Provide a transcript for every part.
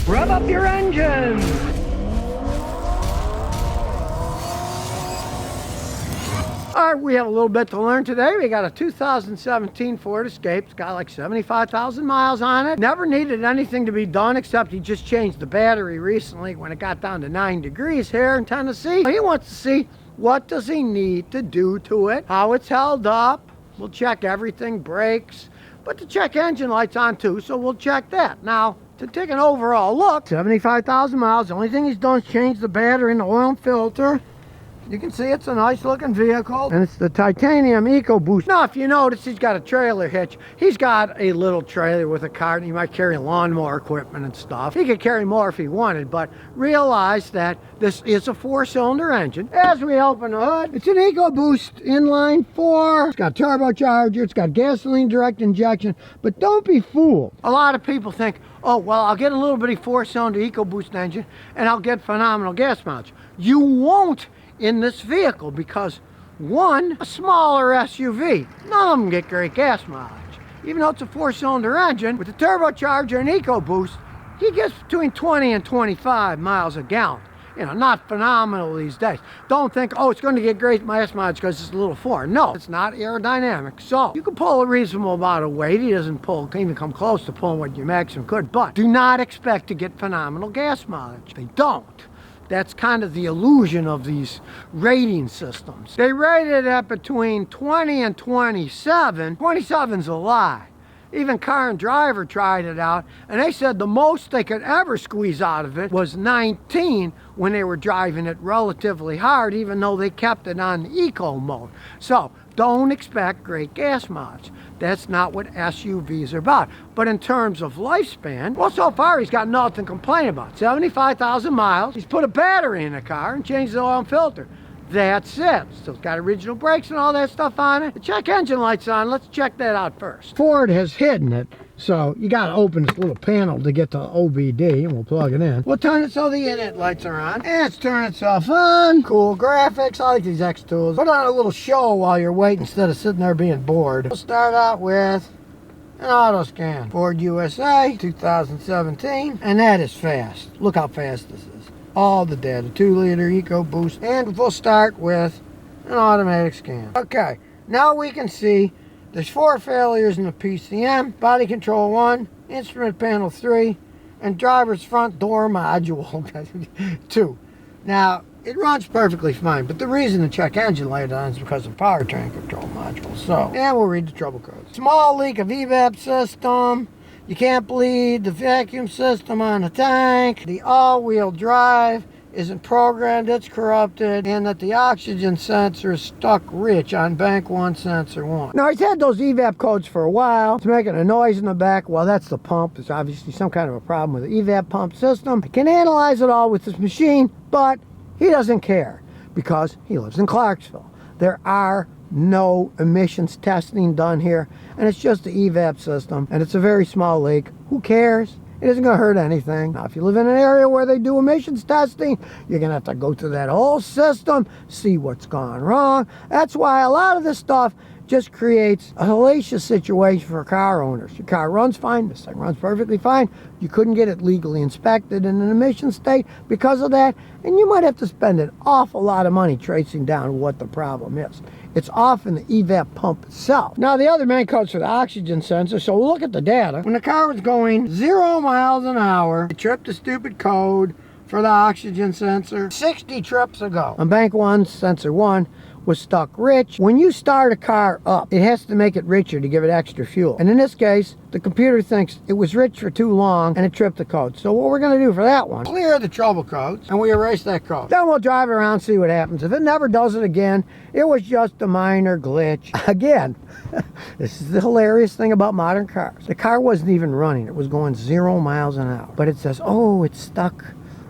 Rev up your engines! All right, we have a little bit to learn today. We got a 2017 Ford Escape. It's got like 75,000 miles on it. Never needed anything to be done except he just changed the battery recently when it got down to 9 degrees here in Tennessee. He wants to see what does he need to do to it, how it's held up. We'll check everything, brakes, but the check engine light's on too, so we'll check that. Now, to take an overall look, 75,000 miles. The only thing he's done is change the battery and the oil and filter. You can see it's a nice looking vehicle, and it's the titanium EcoBoost. Now, if you notice, he's got a trailer hitch. He's got a little trailer with a cart, and he might carry lawnmower equipment and stuff. He could carry more if he wanted, but realize that this is a 4-cylinder engine. As we open the hood, it's an EcoBoost inline 4. It's got turbocharger, it's got gasoline direct injection, but don't be fooled. A lot of people think, oh, well, I'll get a little bitty 4-cylinder EcoBoost engine, and I'll get phenomenal gas mileage. You won't in this vehicle because, one, a smaller SUV, none of them get great gas mileage. Even though it's a 4-cylinder engine with a turbocharger and EcoBoost, he gets between 20 and 25 miles a gallon. You know, not phenomenal these days. Don't think, oh, it's going to get great gas mileage because it's a little Ford. No, it's not aerodynamic. So you can pull a reasonable amount of weight. He doesn't pull, can't even come close to pulling what your maximum could, but do not expect to get phenomenal gas mileage. They don't. That's kind of the illusion of these rating systems. They rated at between 20 and 27. 27's a lie. Even Car and Driver tried it out, and they said the most they could ever squeeze out of it was 19 when they were driving it relatively hard, even though they kept it on eco mode. So don't expect great gas mileage. That's not what SUVs are about. But in terms of lifespan, well, so far he's got nothing to complain about. 75,000 miles. He's put a battery in the car and changed the oil and filter. That's it. Still got original brakes and all that stuff on it. The check engine light's on. Let's check that out first. Ford has hidden it, so you got to open this little panel to get to OBD, and we'll plug it in. We'll turn it so the inlet lights are on, and it's turning itself on. Cool graphics. I like these X tools. Put on a little show while you're waiting instead of sitting there being bored. We'll start out with an auto scan. Ford USA 2017, and that is fast. Look how fast this is. All the data, 2-liter EcoBoost, and we'll start with an automatic scan. Okay, now we can see there's 4 failures in the PCM, body control 1, instrument panel 3, and driver's front door module 2. Now, it runs perfectly fine, but the reason the check engine light on is because of powertrain control module. So, and we'll read the trouble codes. Small leak of evap system. You can't bleed the vacuum system on the tank. The all-wheel drive isn't programmed, it's corrupted, and that the oxygen sensor is stuck rich on bank 1, sensor 1. Now, he's had those evap codes for a while. It's making a noise in the back. Well, that's the pump. There's obviously some kind of a problem with the evap pump system. I can analyze it all with this machine, but he doesn't care because he lives in Clarksville. There are no emissions testing done here, and it's just the evap system, and it's a very small leak. Who cares? It isn't going to hurt anything. Now, if you live in an area where they do emissions testing, you're going to have to go through that whole system, see what's gone wrong. That's why a lot of this stuff just creates a hellacious situation for car owners. Your car runs fine, this thing runs perfectly fine. You couldn't get it legally inspected in an emission state because of that, and you might have to spend an awful lot of money tracing down what the problem is. It's often the evap pump itself. Now, the other main code's for the oxygen sensor, so we'll look at the data. When the car was going 0 miles an hour, it tripped the stupid code for the oxygen sensor 60 trips ago. On bank 1, sensor 1 was stuck rich. When you start a car up, it has to make it richer to give it extra fuel. And in this case, the computer thinks it was rich for too long and it tripped the code. So what we're going to do for that one, clear the trouble codes, and we erase that code. Then we'll drive it around, see what happens. If it never does it again, it was just a minor glitch. Again, this is the hilarious thing about modern cars. The car wasn't even running. It was going 0 miles an hour. But it says, oh, it's stuck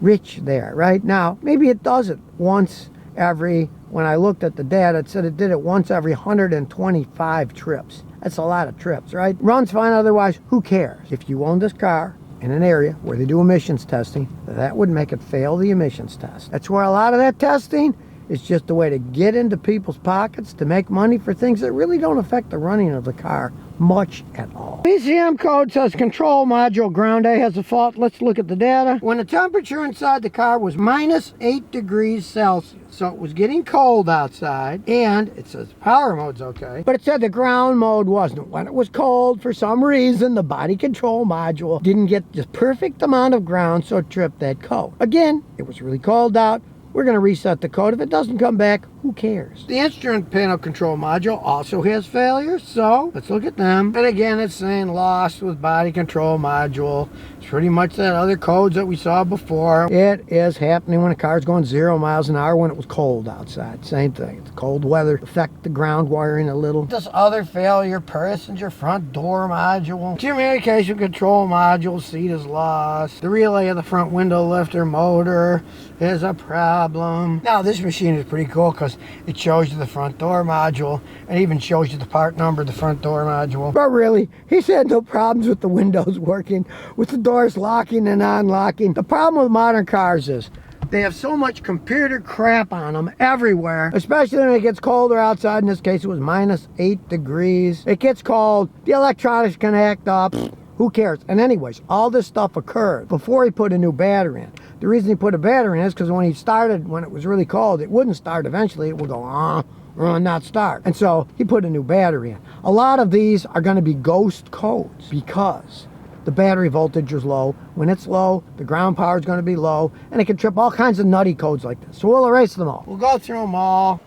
rich there, right? Now, maybe it does it once every, when I looked at the data, it said it did it once every 125 trips. That's a lot of trips, right? Runs fine otherwise, who cares? If you own this car in an area where they do emissions testing, that would make it fail the emissions test. That's where a lot of that testing It's just a way to get into people's pockets to make money for things that really don't affect the running of the car much at all. PCM code says control module ground A has a fault. Let's look at the data. When the temperature inside the car was -8 degrees Celsius, so it was getting cold outside, and it says power mode's okay, but it said the ground mode wasn't. When it was cold, for some reason, the body control module didn't get the perfect amount of ground, so it tripped that code. Again, it was really cold out. We're going to reset the code. If it doesn't come back, who cares? The instrument panel control module also has failures, so let's look at them. And again, it's saying lost with body control module. It's pretty much that other codes that we saw before. It is happening when a car's going 0 miles an hour when it was cold outside. Same thing. It's cold weather. Affect the ground wiring a little. This other failure, passenger front door module. Communication control module, seat is lost. The relay of the front window lifter motor is a problem. Now this machine is pretty cool because it shows you the front door module and even shows you the part number of the front door module. But really, he's had no problems with the windows working, with the doors locking and unlocking. The problem with modern cars is they have so much computer crap on them everywhere, especially when it gets colder outside. In this case, it was -8 degrees. It gets cold. The electronics can act up. Who cares? And anyways, all this stuff occurred before he put a new battery in. The reason he put a battery in is because when he started, when it was really cold, it wouldn't start eventually. It would go, not start. And so he put a new battery in. A lot of these are going to be ghost codes because the battery voltage is low. When it's low, the ground power is going to be low, and it can trip all kinds of nutty codes like this. So we'll erase them all. We'll go through them all.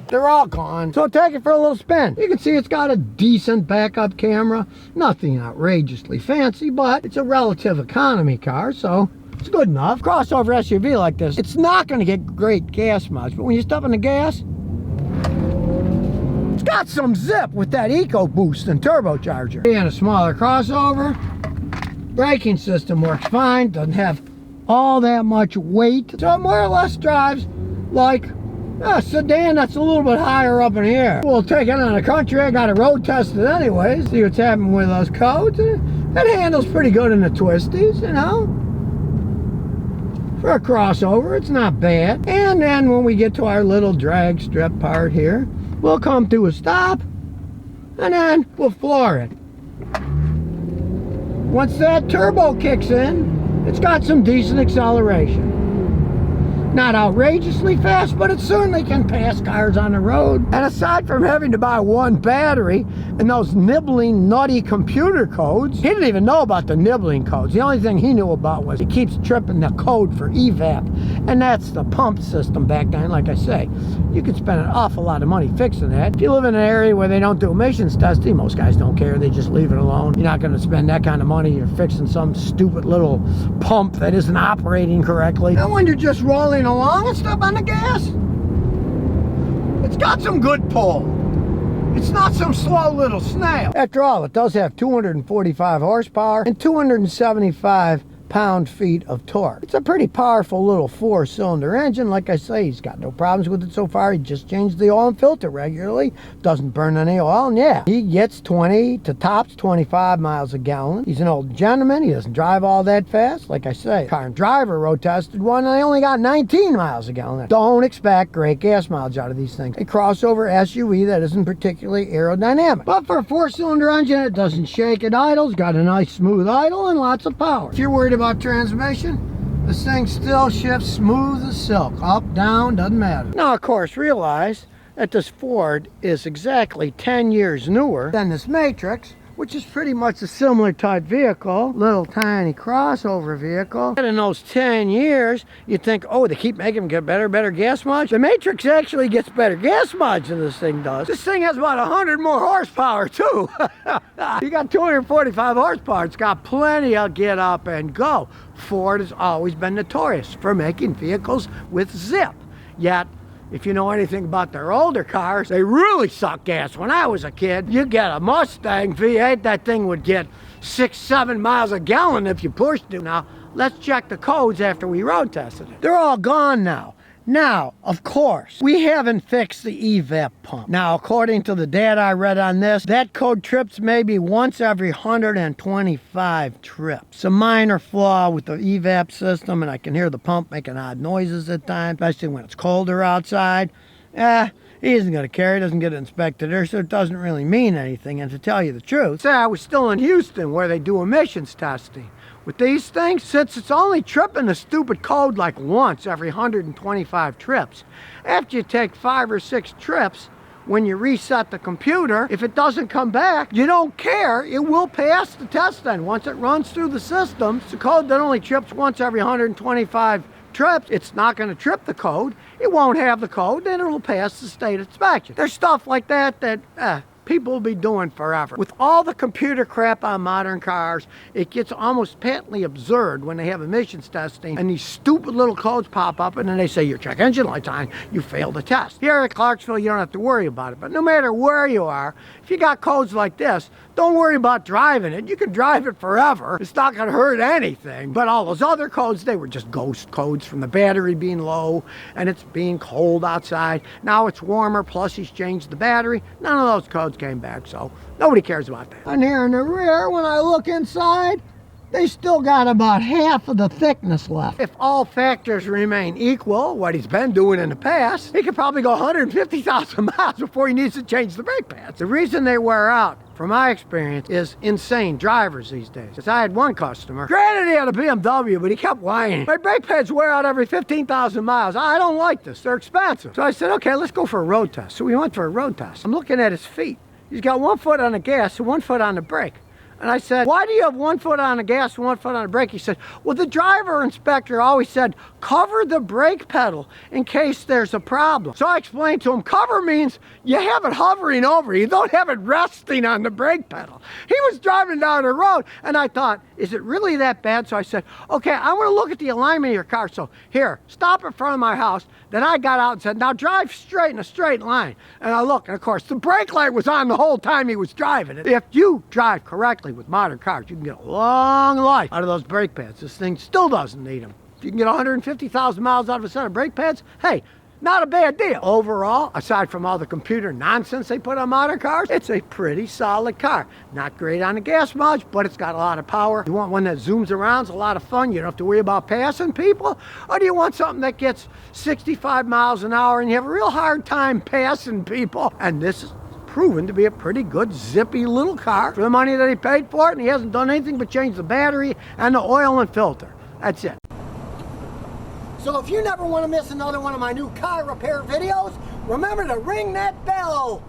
They're all gone. So take it for a little spin. You can see it's got a decent backup camera. Nothing outrageously fancy, but it's a relative economy car, so it's good enough. Crossover SUV like this, it's not going to get great gas mileage, but when you step in the gas, it's got some zip with that EcoBoost and turbocharger. And a smaller crossover. Braking system works fine. Doesn't have all that much weight. So it more or less drives like a sedan that's a little bit higher up in here. We'll take it on the country. I got it road tested anyways. See what's happening with those codes. It handles pretty good in the twisties, you know. For a crossover, it's not bad. And then when we get to our little drag strip part here, we'll come to a stop, and then we'll floor it. Once that turbo kicks in, it's got some decent acceleration. Not outrageously fast, but it certainly can pass cars on the road. And aside from having to buy one battery and those nibbling, nutty computer codes, he didn't even know about the nibbling codes. The only thing he knew about was he keeps tripping the code for evap, and that's the pump system back then. Like I say, you could spend an awful lot of money fixing that. If you live in an area where they don't do emissions testing, most guys don't care. They just leave it alone. You're not going to spend that kind of money. You're fixing some stupid little pump that isn't operating correctly. And when you're just rolling along and step on the gas, it's got some good pull. It's not some slow little snail. After all, it does have 245 horsepower and 275 pound-feet of torque. It's a pretty powerful little 4-cylinder engine. Like I say, he's got no problems with it so far. He just changed the oil and filter regularly. Doesn't burn any oil, and yeah, he gets 20 to tops 25 miles a gallon. He's an old gentleman. He doesn't drive all that fast. Like I say, Car and Driver road tested one, and they only got 19 miles a gallon. Don't expect great gas mileage out of these things. A crossover SUV that isn't particularly aerodynamic. But for a 4-cylinder engine, it doesn't shake at idles. Got a nice smooth idle and lots of power. If you're worried about transmission, this thing still shifts smooth as silk. Up, down, doesn't matter. Now, of course, realize that this Ford is exactly 10 years newer than this Matrix, which is pretty much a similar type vehicle, little tiny crossover vehicle. And in those 10 years, you think, oh, they keep making them get better gas mileage. The Matrix actually gets better gas mileage than this thing does. This thing has about 100 more horsepower too. You got 245 horsepower. It's got plenty of get up and go. Ford has always been notorious for making vehicles with zip. Yet, if you know anything about their older cars, they really suck gas. When I was a kid, you get a Mustang V8, that thing would get 6-7 miles a gallon if you pushed it. Now, let's check the codes after we road tested it. They're all gone now. Now, of course, we haven't fixed the evap pump. Now, according to the data I read on this, that code trips maybe once every 125 trips. It's a minor flaw with the evap system, and I can hear the pump making odd noises at times, especially when it's colder outside. He isn't going to care. He doesn't get it inspected there, so it doesn't really mean anything. And to tell you the truth, say I was still in Houston where they do emissions testing. With these things, since it's only tripping the stupid code like once every 125 trips, after you take 5 or 6 trips, when you reset the computer, if it doesn't come back, you don't care. It will pass the test then. Once it runs through the system, it's a code that only trips once every 125 trips. It's not going to trip the code. It won't have the code, then it'll pass the state inspection. There's stuff like that people will be doing forever. With all the computer crap on modern cars, it gets almost patently absurd when they have emissions testing and these stupid little codes pop up and then they say your check engine light's on, you failed the test. Here at Clarksville, you don't have to worry about it. But no matter where you are, if you got codes like this, don't worry about driving it. You can drive it forever. It's not going to hurt anything. But all those other codes, they were just ghost codes from the battery being low and it's being cold outside. Now it's warmer, plus he's changed the battery. None of those codes came back, so nobody cares about that. And here in the rear, when I look inside, they still got about half of the thickness left. If all factors remain equal, what he's been doing in the past, he could probably go 150,000 miles before he needs to change the brake pads. The reason they wear out, from my experience, is insane drivers these days. Because I had one customer, granted he had a BMW, but he kept whining. My brake pads wear out every 15,000 miles. I don't like this, they're expensive. So I said, okay, let's go for a road test. So we went for a road test. I'm looking at his feet. He's got 1 foot on the gas and 1 foot on the brake. And I said, why do you have 1 foot on the gas and 1 foot on the brake? He said, well, the driver inspector always said, cover the brake pedal in case there's a problem. So I explained to him, cover means you have it hovering over. You don't have it resting on the brake pedal. He was driving down the road, and I thought, is it really that bad? So I said, okay, I want to look at the alignment of your car. So here, stop in front of my house. Then I got out and said, now drive straight in a straight line. And I look, and of course, the brake light was on the whole time he was driving it. If you drive correctly with modern cars, you can get a long life out of those brake pads. This thing still doesn't need them. If you can get 150,000 miles out of a set of brake pads, hey, not a bad deal. Overall, aside from all the computer nonsense they put on modern cars, it's a pretty solid car. Not great on the gas mileage, but it's got a lot of power. You want one that zooms around, it's a lot of fun. You don't have to worry about passing people. Or do you want something that gets 65 miles an hour and you have a real hard time passing people? And this is proven to be a pretty good, zippy little car for the money that he paid for it, and he hasn't done anything but change the battery and the oil and filter. That's it. So if you never want to miss another one of my new car repair videos, remember to ring that bell.